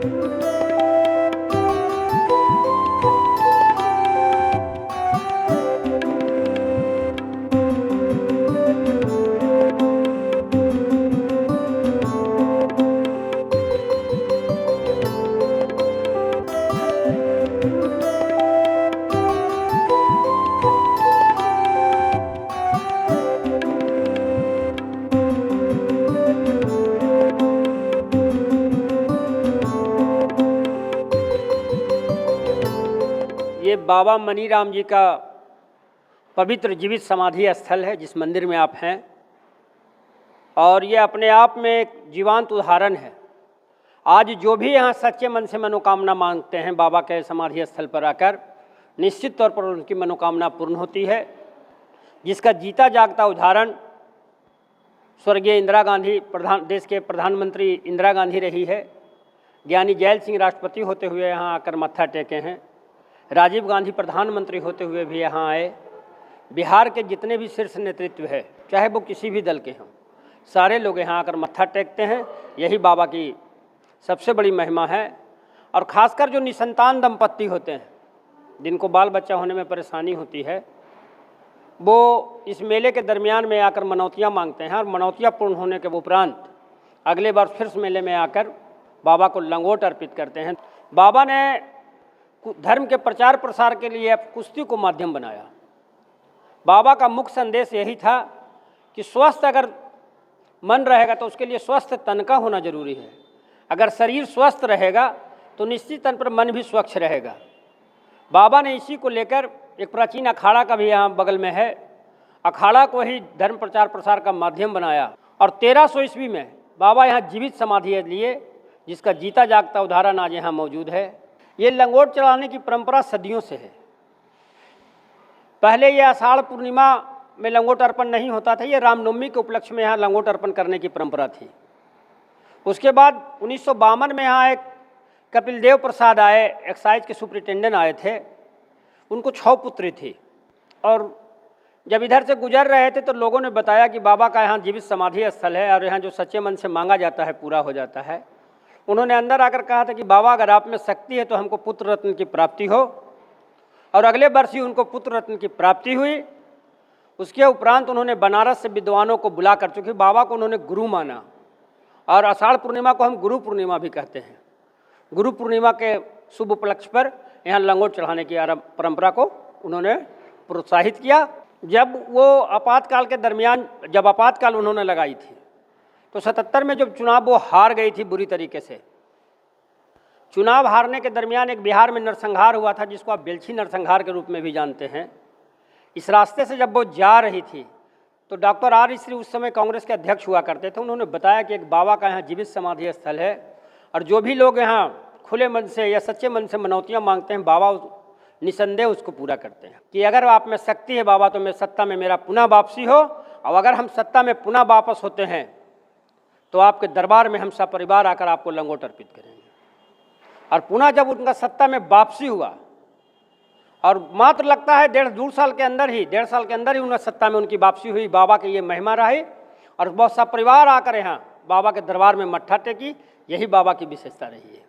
ये बाबा मनीराम जी का पवित्र जीवित समाधि स्थल है जिस मंदिर में आप हैं, और ये अपने आप में एक जीवंत उदाहरण है। आज जो भी यहाँ सच्चे मन से मनोकामना मांगते हैं बाबा के समाधि स्थल पर आकर, निश्चित तौर पर उनकी मनोकामना पूर्ण होती है। जिसका जीता जागता उदाहरण स्वर्गीय इंदिरा गांधी, देश के प्रधानमंत्री इंदिरा गांधी रही है। ज्ञानी जैल सिंह राष्ट्रपति होते हुए यहाँ आकर मत्था टेके हैं। राजीव गांधी प्रधानमंत्री होते हुए भी यहाँ आए। बिहार के जितने भी शीर्ष नेतृत्व है, चाहे वो किसी भी दल के हों, सारे लोग यहाँ आकर मत्था टेकते हैं। यही बाबा की सबसे बड़ी महिमा है। और ख़ासकर जो निसंतान दंपत्ति होते हैं, जिनको बाल बच्चा होने में परेशानी होती है, वो इस मेले के दरमियान में आकर मनौतियाँ मांगते हैं, और मनौतियाँ पूर्ण होने के उपरांत अगले वर्ष फिर इस मेले में आकर बाबा को लंगोट अर्पित करते हैं। बाबा ने धर्म के प्रचार प्रसार के लिए कुश्ती को माध्यम बनाया। बाबा का मुख्य संदेश यही था कि स्वस्थ अगर मन रहेगा तो उसके लिए स्वस्थ तन का होना जरूरी है। अगर शरीर स्वस्थ रहेगा तो निश्चित तन पर मन भी स्वच्छ रहेगा। बाबा ने इसी को लेकर एक प्राचीन अखाड़ा का भी यहाँ बगल में है, अखाड़ा को ही धर्म प्रचार प्रसार का माध्यम बनाया। और 1300 ईस्वी में बाबा यहाँ जीवित समाधि लिए, जिसका जीता जागता उदाहरण आज यहाँ मौजूद है। ये लंगोट चढ़ाने की परंपरा सदियों से है। पहले ये आषाढ़ पूर्णिमा में लंगोट अर्पण नहीं होता था, ये रामनवमी के उपलक्ष्य में यहाँ लंगोट अर्पण करने की परंपरा थी। उसके बाद 1952 में यहाँ एक कपिल देव प्रसाद आए, एक्साइज के सुपरिटेंडेंट आए थे। उनको 6 पुत्री थी, और जब इधर से गुजर रहे थे तो लोगों ने बताया कि बाबा का यहाँ जीवित समाधि स्थल है और यहाँ जो सच्चे मन से मांगा जाता है पूरा हो जाता है। उन्होंने अंदर आकर कहा था कि बाबा अगर आप में शक्ति है तो हमको पुत्र रत्न की प्राप्ति हो, और अगले वर्ष ही उनको पुत्र रत्न की प्राप्ति हुई। उसके उपरांत उन्होंने बनारस से विद्वानों को बुलाकर, चूँकि बाबा को उन्होंने गुरु माना, और आषाढ़ पूर्णिमा को हम गुरु पूर्णिमा भी कहते हैं, गुरु पूर्णिमा के शुभ उपलक्ष्य पर यहाँ लंगोट चढ़ाने की परंपरा को उन्होंने प्रोत्साहित किया। जब वो आपातकाल के दरमियान, जब आपातकाल उन्होंने लगाई थी, तो 77 में जब चुनाव वो हार गई थी बुरी तरीके से। चुनाव हारने के दरमियान एक बिहार में नरसंहार हुआ था, जिसको आप बेलछी नरसंहार के रूप में भी जानते हैं। इस रास्ते से जब वो जा रही थी तो डॉक्टर आर श्री उस समय कांग्रेस के अध्यक्ष हुआ करते थे। उन्होंने बताया कि एक बाबा का यहाँ जीवित समाधि स्थल है, और जो भी लोग यहाँ खुले मन से या सच्चे मन से मनौतियाँ मांगते हैं, बाबा निसंदेह उसको पूरा करते हैं। कि अगर आप में शक्ति है बाबा, तो मैं सत्ता में मेरा पुनः वापसी हो, और अगर हम सत्ता में पुनः वापस होते हैं तो आपके दरबार में हम सपरिवार आकर आपको लंगोट अर्पित करेंगे। और पुनः जब उनका सत्ता में वापसी हुआ, और मात्र लगता है 1.5 साल के अंदर ही उनका सत्ता में उनकी वापसी हुई। बाबा की ये महिमा रही, और बहुत सपरिवार आकर यहाँ बाबा के दरबार में मत्था टेकी। यही बाबा की विशेषता रही है।